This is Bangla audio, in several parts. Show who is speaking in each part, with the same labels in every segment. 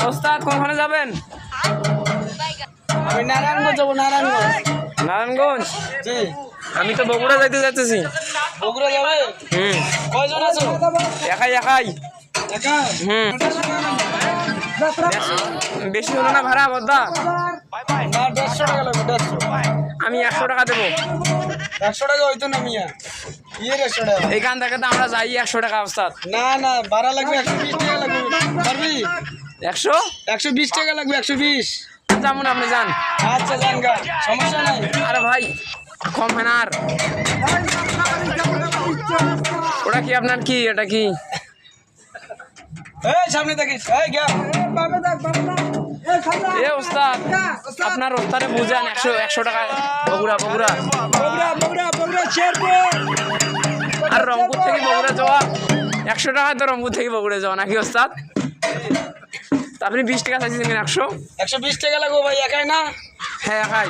Speaker 1: ওস্তাদ কোনখানে যাবেন?
Speaker 2: আমি নারায়ণগঞ্জ যাবো।
Speaker 1: নারায়ণগঞ্জ?
Speaker 2: জি।
Speaker 1: আমি তো বগুড়া যাইতে যাচ্ছি।
Speaker 2: বগুড়া যাবে? কয়জন আছো?
Speaker 1: একাই।
Speaker 2: একা?
Speaker 1: বেশি হলো না ভাড়া বদ্দা?
Speaker 2: না, 150 টাকা লাগবে। 150।
Speaker 1: আমি 100 টাকা দেবো।
Speaker 2: 100 টাকা হইতো না মিয়া। 100 টাকা।
Speaker 1: এইখান থেকে তো আমরা যাই 100 টাকা ওস্তাদ।
Speaker 2: না ভাড়া লাগবে 120 টাকা লাগবে। পারবি?
Speaker 1: 100?
Speaker 2: 120 টাকা লাগবে। 120।
Speaker 1: যেমন আপনি যান।
Speaker 2: আচ্ছা যান গা, সমস্যা নাই।
Speaker 1: আরে ভাই কম হয় না আর? ওটা কি আপনার কি? এটা কি?
Speaker 2: এই সামনে দেখিস। এই গা।
Speaker 1: এ ওস্তাদ, আপনার ওস্তাদে বুঝান 100 টাকা। বগুড়া আর রংপুর থেকে বগুড়া যাওয়া 100 টাকা, তো রংপুর থেকে বগুড়া যাওয়া নাকি ওস্তাদ? আপনি 20 টাকা চাইছেন,
Speaker 2: 120 টাকা লাগবো ভাই। একাই না?
Speaker 1: হ্যাঁ একাই।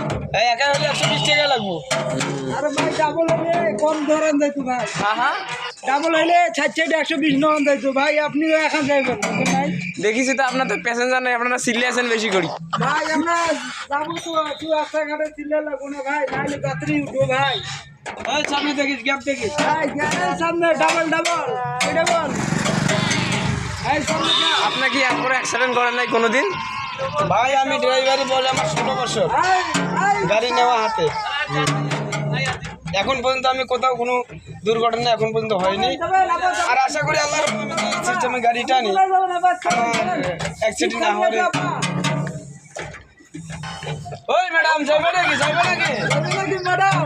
Speaker 2: একাই হলে 120 টাকা লাগবো।
Speaker 3: আরে ভাই ডাবল হইলে কম ধরেন যাইতো ভাই।
Speaker 1: হ্যাঁ
Speaker 3: ডাবল হইলে 60 120 নন যাইতো ভাই। আপনিও এখন যাইবেন ভাই।
Speaker 1: দেখিছি তো আপনার তো প্যাসেঞ্জার নাই, আপনারা সিলে আছেন বেশি করি।
Speaker 3: ভাই আমরা যাবো তো তুই রাস্তাঘাটে চিল্লা লাগবো না ভাই, নাইলে যাত্রী উঠবো ভাই।
Speaker 2: এই সামনে দেখিস, গ্যাপ দেখিস।
Speaker 3: ভাই গ্যাসের সামনে ডাবল এটা বল। এই সামনে যা।
Speaker 1: আপনার কি এরপরে অ্যাক্সিডেন্ট করেন নাই কোনোদিন?
Speaker 2: ভাই আমি ড্রাইভারি বলে আমার 16 বছর গাড়ি নেওয়া হাতে। এখন পর্যন্ত আমি কোথাও কোনো দুর্ঘটনা এখন পর্যন্ত হয়নি। আর আশা করি আল্লাহর সিস্টেমে গাড়িটা নিই, আমার অ্যাক্সিডেন্ট না হলে। ওই ম্যাডাম যাবে নাকি?
Speaker 3: ম্যাডাম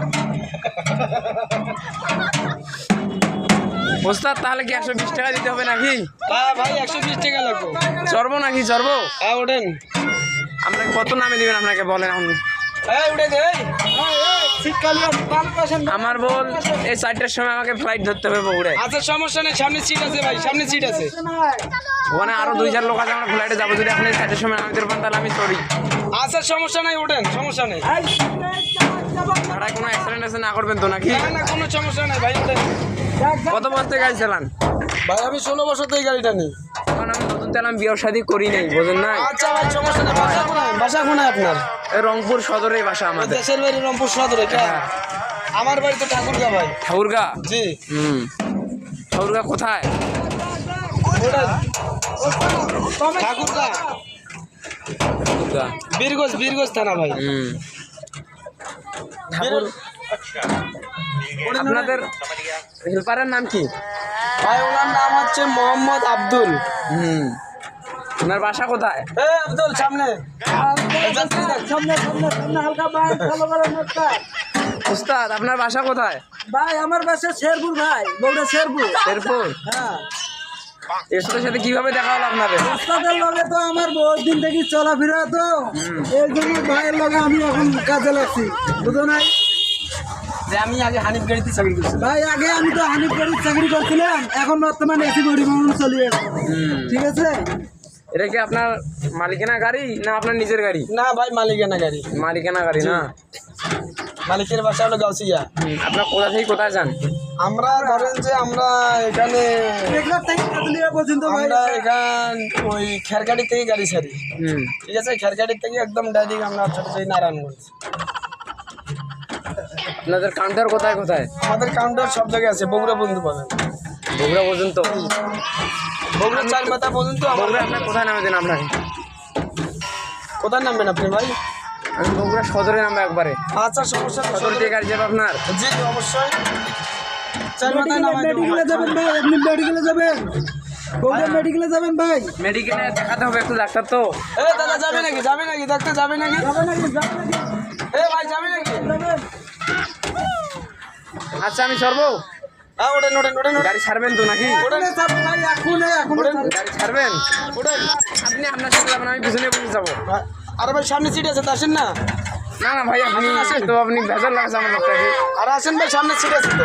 Speaker 1: ওস্তাদ তাহলে কি 120 টাকা দিতে হবে নাকি?
Speaker 2: ভাই 120 টাকা লাগবে।
Speaker 1: চড়বো নাকি? চড়বো।
Speaker 2: হ্যাঁ ওঠেন।
Speaker 1: আপনাকে কত নামে দিবেন আপনাকে বলেন এখন?
Speaker 2: উঠে দে।
Speaker 1: আমার বল এই 4টার সময় আমাকে ফ্লাইট ধরতে হবে বগুড়ায়।
Speaker 2: আচ্ছা সমস্যা নেই, সামনে সিট আছে ভাই, সামনে সিট আছে।
Speaker 1: ওখানে আরো 2-4 লোক আছে, আমরা ফ্লাইটে যাবো। যদি আপনি 4টার সময় নামতে পারেন তাহলে আমি সরি।
Speaker 2: আচ্ছা সমস্যা নাই, ওঠেন, সমস্যা নেই।
Speaker 1: ভাড়ায় কোনো অ্যাক্সিডেন্ট আছে না করবেন তো নাকি?
Speaker 2: না কোনো সমস্যা নাই ভাই, ওঠেন।
Speaker 1: কত বছর থেকে গাড়ি চালান?
Speaker 2: ভাই আমি 16 বছর থেকে গাড়িটা নিই।
Speaker 1: কারণ আমি নতুন তেলাম, বিয়ে শাদী করি নাই, বোঝেন না?
Speaker 2: আচ্ছা ভাই সমস্যা নেই। বাসা কোনায় আপনার?
Speaker 1: এই রংপুর সদরেই বাসা আমাদের।
Speaker 2: দেশের বাড়ি রংপুর সদরে? আমার বাড়ি তো ঠাকুরগা ভাই।
Speaker 1: ঠাকুরগা?
Speaker 2: জি।
Speaker 1: ঠাকুরগা কোথায়?
Speaker 2: ঠাকুরগা বীরগঞ্জ থানা ভাই।
Speaker 1: আপনাদের হেল্পারের নাম কি?
Speaker 2: ভাই ওনার নাম হচ্ছে মোহাম্মদ আব্দুল।
Speaker 1: ওনার বাসা কোথায়?
Speaker 2: আব্দুল সামনে।
Speaker 3: সামনে হালকা ভাই ফলো করেন ওস্তাদ।
Speaker 1: উস্তাদ আপনার বাসা কোথায়?
Speaker 3: ভাই আমার বাসা শেরপুর ভাই, বগুড়া শেরপুর। হ্যাঁ।
Speaker 1: এর সাথে কিভাবে দেখা হলো আপনাদের?
Speaker 3: ওস্তাদের লগে তো আমার বহুত দিন থেকে চলাফেরা, তো এই জন্য ভাইয়ের লগে আমি এখন কাজে লাগছি, বুঝো নাই?
Speaker 2: যে আমি আগে হানিফ গাড়িতে চাকরি করছি
Speaker 3: ভাই। আগে আমি তো হানিফ গাড়ির চাকরি করছিলাম, এখন বর্তমানে এসি পরিবহন চলিয়ে। ঠিক আছে।
Speaker 1: এটা কি আপনার মালিকানা গাড়ি না আপনার নিজের গাড়ি?
Speaker 2: না ভাই মালিকানা গাড়ি।
Speaker 1: মালিকানা গাড়ি না?
Speaker 2: মালিকের বাসা হলো গাউসিয়া।
Speaker 1: আপনার কোথা থেকে কোথায় যান?
Speaker 2: আমরা ধরেন যে আমরা এখানে
Speaker 3: পর্যন্ত
Speaker 2: আমরা এখান ওই খেরগাড়ি থেকে গাড়ি ছাড়ি। ঠিক আছে, খেরগাড়ি থেকে একদম ডাইরেক্ট আমরা চলে যাই নারায়ণগঞ্জ।
Speaker 1: আপনাদের কাউন্টার কোথায় কোথায়?
Speaker 2: আমাদের কাউন্টার সব জায়গায় আছে। বগুড়া পর্যন্ত পাবেন।
Speaker 1: বগুড়া পর্যন্ত?
Speaker 2: বগুড়া 4 মাথা পর্যন্ত।
Speaker 1: বগুড়া আপনার কোথায় নামে দেন? আপনাকে
Speaker 2: কোথায় নামবেন আপনি ভাই?
Speaker 1: আমি বগুড়া সদরে নামবো একবারে।
Speaker 2: আচ্ছা সমস্যা নেই।
Speaker 1: সদর দিয়ে গাড়ি যাবে আপনার?
Speaker 2: জি অবশ্যই। 4 মাথায় নামাই দেবো।
Speaker 3: মেডিকেলে যাবেন ভাই, আপনি মেডিকেলে যাবেন? বগুড়া মেডিকেলে যাবেন ভাই?
Speaker 1: মেডিকেলে দেখাতে হবে একটু ডাক্তার তো।
Speaker 2: দাদা যাবে নাকি ডাক্তার যাবে নাকি? ভাই যাবে নাকি?
Speaker 1: আচ্ছা আমি চড়বো?
Speaker 2: ওঠেন।
Speaker 1: গাড়ি ছাড়বেন তো নাকি? গাড়ি ছাড়বেন? আপনি আপনার সাথে যাবেন, আমি পিছনে বসে যাবো।
Speaker 2: আরে ভাই সামনে সিট আছে, আসেন না।
Speaker 1: না ভাই আপনি তো আপনি ভেজাল লাগছে আমার লোকটাকে।
Speaker 2: আর আসেন ভাই, সামনে সিট আছে তো।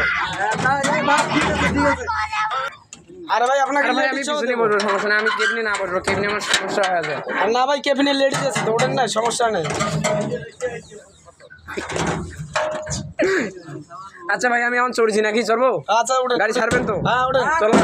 Speaker 2: আরে ভাই আপনাকে
Speaker 1: আমি পিছনে বসবো, সমস্যা নেই। আমি কেবিনে না বসবো, কেবিনে আমার সমস্যা হয়ে যায়।
Speaker 2: আর না ভাই কেবিনে লেডিস আছে তো, ওঠেন না, সমস্যা নেই।
Speaker 1: আচ্ছা ভাই আমি এখন চড়ছি নাকি চড়বো
Speaker 2: আচ্ছা ওটা
Speaker 1: গাড়ি ছাড়বেন তো
Speaker 2: হ্যাঁ ওটা
Speaker 1: চলো